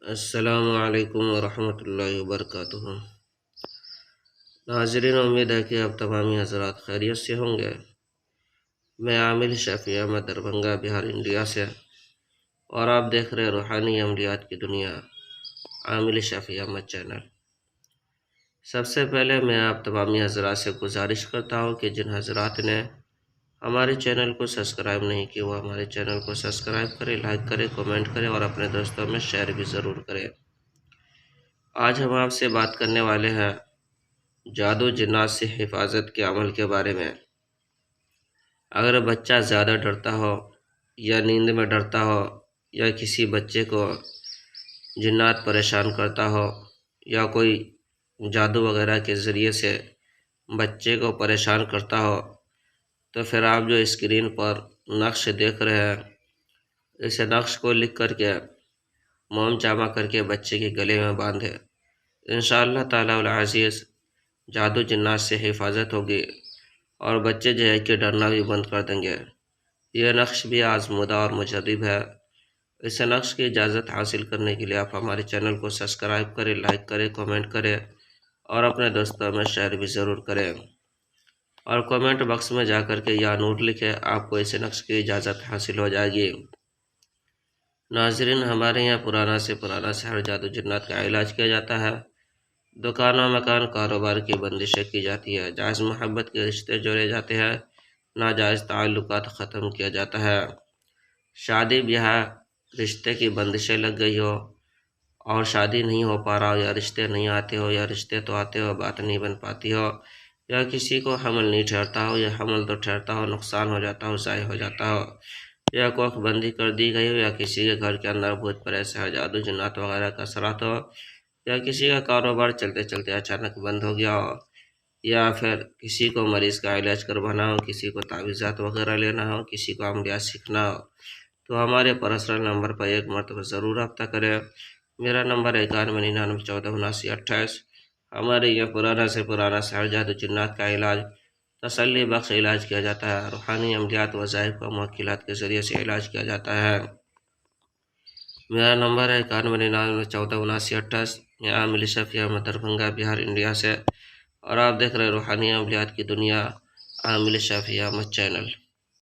السلام علیکم ورحمۃ اللہ وبرکاتہ۔ ناظرین، امید ہے کہ اب تمامی حضرات خیریت سے ہوں گے۔ میں عامل شفیع احمد دربھنگہ بہار انڈیا سے، اور آپ دیکھ رہے روحانی عملیات کی دنیا عامل شفیع احمد چینل۔ سب سے پہلے میں آپ تمامی حضرات سے گزارش کرتا ہوں کہ جن حضرات نے ہمارے چینل کو سبسکرائب نہیں کیا وہ ہمارے چینل کو سبسکرائب کریں، لائک کریں، کمنٹ کریں اور اپنے دوستوں میں شیئر بھی ضرور کریں۔ آج ہم آپ سے بات کرنے والے ہیں جادو جنات سے حفاظت کے عمل کے بارے میں۔ اگر بچہ زیادہ ڈرتا ہو یا نیند میں ڈرتا ہو، یا کسی بچے کو جنات پریشان کرتا ہو، یا کوئی جادو وغیرہ کے ذریعے سے بچے کو پریشان کرتا ہو، تو پھر آپ جو اسکرین پر نقش دیکھ رہے ہیں، اس نقش کو لکھ کر کے موم جامع کر کے بچے کے گلے میں باندھے۔ انشاءاللہ تعالی العزیز جادو جنات سے حفاظت ہوگی اور بچے جو ہے کہ ڈرنا بھی بند کر دیں گے۔ یہ نقش بھی آزمودہ اور مجرب ہے۔ اس نقش کی اجازت حاصل کرنے کے لیے آپ ہمارے چینل کو سبسکرائب کریں، لائک کریں، کمنٹ کریں اور اپنے دوستوں میں شیئر بھی ضرور کریں، اور کمنٹ باکس میں جا کر کے یا نور لکھیں، آپ کو اس نقش کی اجازت حاصل ہو جائے گی۔ ناظرین، ہمارے یہاں پرانا سے ہر جادو جنات کا علاج کیا جاتا ہے۔ دکان و مکان کاروبار کی بندشیں کی جاتی ہے، جائز محبت کے رشتے جوڑے جاتے ہیں، ناجائز تعلقات ختم کیا جاتا ہے۔ شادی بیاہ رشتے کی بندشیں لگ گئی ہو اور شادی نہیں ہو پا رہا ہو، یا رشتے نہیں آتے ہو، یا رشتے تو آتے ہو بات نہیں بن پاتی ہو، یا کسی کو حمل نہیں ٹھہرتا ہو، یا حمل تو ٹھہرتا ہو نقصان ہو جاتا ہو، ضائع ہو جاتا ہو، یا کوکھ بندی کر دی گئی ہو، یا کسی کے گھر کے اندر بھوت پریت ہے، جادو جنات وغیرہ کا اثرات ہو، یا کسی کا کاروبار چلتے چلتے اچانک بند ہو گیا ہو، یا پھر کسی کو مریض کا علاج کروانا ہو، کسی کو تعویذات وغیرہ لینا ہو، کسی کو عملیات سیکھنا ہو، تو ہمارے پرسنل نمبر پر ایک مرتبہ ضرور رابطہ کریں۔ میرا نمبر 9199147928۔ ہمارے یہ پرانا سے ہر جادو جنات کا علاج تسلی بخش علاج کیا جاتا ہے، روحانی عملیات وظائف و موکلات کے ذریعے سے علاج کیا جاتا ہے۔ میرا نمبر ہے 9199147928۔ میں عامل شفیع احمد دربھنگہ بہار انڈیا سے، اور آپ دیکھ رہے روحانی عملیات کی دنیا عامل شفیع احمد چینل۔